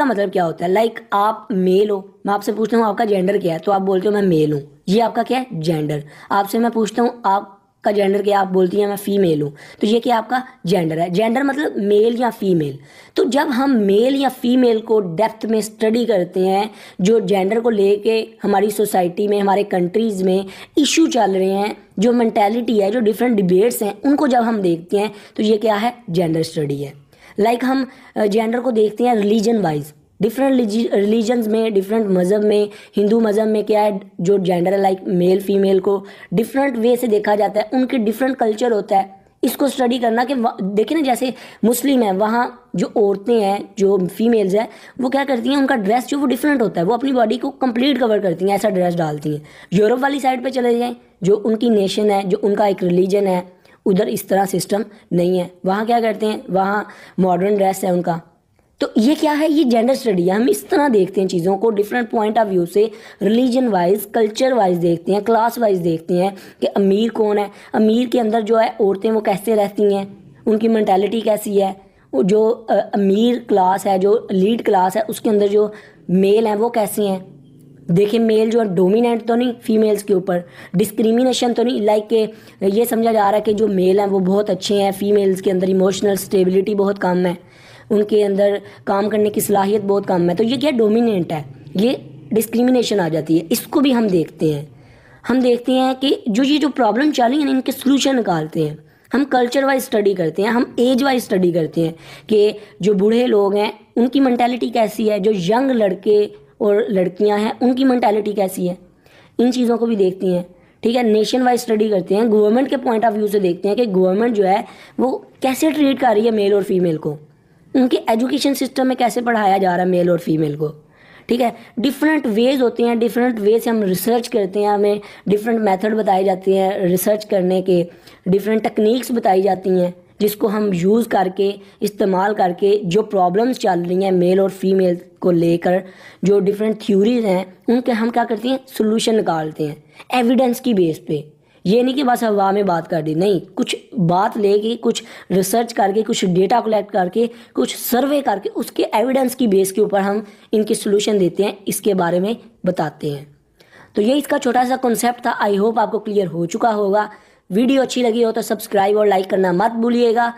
का मतलब क्या होता है? लाइक आप मेल हो, मैं आपसे पूछता हूँ आपका जेंडर क्या है, तो आप बोलते हो मैं मेल हूँ, ये आपका क्या है? जेंडर। आपसे मैं पूछता हूँ आपका जेंडर क्या है, आप बोलती हैं मैं फीमेल हूँ, तो ये क्या आपका जेंडर है? जेंडर मतलब मेल या फीमेल। तो जब हम मेल या फीमेल को डेप्थ में स्टडी करते हैं, जो जेंडर को लेके हमारी सोसाइटी में, हमारे कंट्रीज़ में इशू चल रहे हैं, जो मेंटेलिटी है, जो डिफरेंट डिबेट्स हैं, उनको जब हम देखते हैं तो ये क्या है? जेंडर स्टडी है। लाइक हम जेंडर को देखते हैं रिलीजन वाइज, डिफरेंट रिलीजन्स में, डिफरेंट मज़हब में, हिंदू मज़हब में क्या है जो जेंडर है, लाइक मेल फीमेल को डिफरेंट वे से देखा जाता है, उनके डिफरेंट कल्चर होता है। इसको स्टडी करना कि देखिए ना, जैसे मुस्लिम है, वहाँ जो औरतें हैं, जो फीमेल्स हैं, वो क्या करती हैं, उनका ड्रेस जो वो डिफरेंट होता है, वो अपनी बॉडी को कंप्लीट कवर करती हैं, ऐसा ड्रेस डालती हैं। यूरोप वाली साइड पे चले जाएं, जो उनकी नेशन है, जो उनका एक रिलीजन है, उधर इस तरह सिस्टम नहीं है, वहाँ क्या करते हैं, वहाँ मॉडर्न ड्रेस है उनका। तो ये क्या है? ये जेंडर स्टडी है। हम इस तरह देखते हैं चीज़ों को, डिफरेंट पॉइंट ऑफ व्यू से, रिलीजन वाइज, कल्चर वाइज देखते हैं, क्लास वाइज देखते हैं कि अमीर कौन है, अमीर के अंदर जो है औरतें वो कैसे रहती हैं, उनकी मैंटेलिटी कैसी है, वो जो अमीर क्लास है, जो लीड क्लास है, उसके अंदर जो मेल हैं वो कैसे हैं। देखिए मेल जो है डोमिनेंट तो नहीं फीमेल्स के ऊपर, डिस्क्रिमिनेशन तो नहीं, लाइक के ये समझा जा रहा है कि जो मेल हैं वो बहुत अच्छे हैं, फीमेल्स के अंदर इमोशनल स्टेबिलिटी बहुत कम है, उनके अंदर काम करने की सलाहियत बहुत कम है, तो ये क्या डोमिनेंट है, ये डिस्क्रिमिनेशन आ जाती है। इसको भी हम देखते हैं। हम देखते हैं कि जो प्रॉब्लम चल रही है इनके सोल्यूशन निकालते हैं। हम कल्चर वाइज स्टडी करते हैं, हम एज वाइज स्टडी करते हैं कि जो बूढ़े लोग हैं उनकी मैंटेलिटी कैसी है, जो यंग लड़के और लड़कियां हैं उनकी मैंटेलिटी कैसी है, इन चीज़ों को भी देखती हैं। ठीक है, नेशन वाइज स्टडी करते हैं, गवर्नमेंट के पॉइंट ऑफ व्यू से देखते हैं कि गवर्नमेंट जो है वो कैसे ट्रीट कर रही है मेल और फीमेल को, उनके एजुकेशन सिस्टम में कैसे पढ़ाया जा रहा है मेल और फीमेल को। ठीक है, डिफरेंट वेज होते हैं, डिफरेंट वे से हम रिसर्च करते हैं, हमें डिफरेंट मेथड बताए जाते हैं रिसर्च करने के, डिफरेंट टेक्निक्स बताई जाती हैं जिसको हम यूज़ करके, इस्तेमाल करके, जो प्रॉब्लम्स चल रही हैं मेल और फीमेल को लेकर, जो डिफरेंट थ्योरीज हैं उनके हम क्या करते हैं, सोल्यूशन निकालते हैं एविडेंस की बेस पे। ये नहीं कि बस हवा में बात कर दी, नहीं, कुछ बात लेके, कुछ रिसर्च करके, कुछ डेटा कलेक्ट करके, कुछ सर्वे करके, उसके एविडेंस की बेस के ऊपर हम इनके सोल्यूशन देते हैं, इसके बारे में बताते हैं। तो ये इसका छोटा सा कॉन्सेप्ट था। आई होप आपको क्लियर हो चुका होगा। वीडियो अच्छी लगी हो तो सब्सक्राइब और लाइक करना मत भूलिएगा।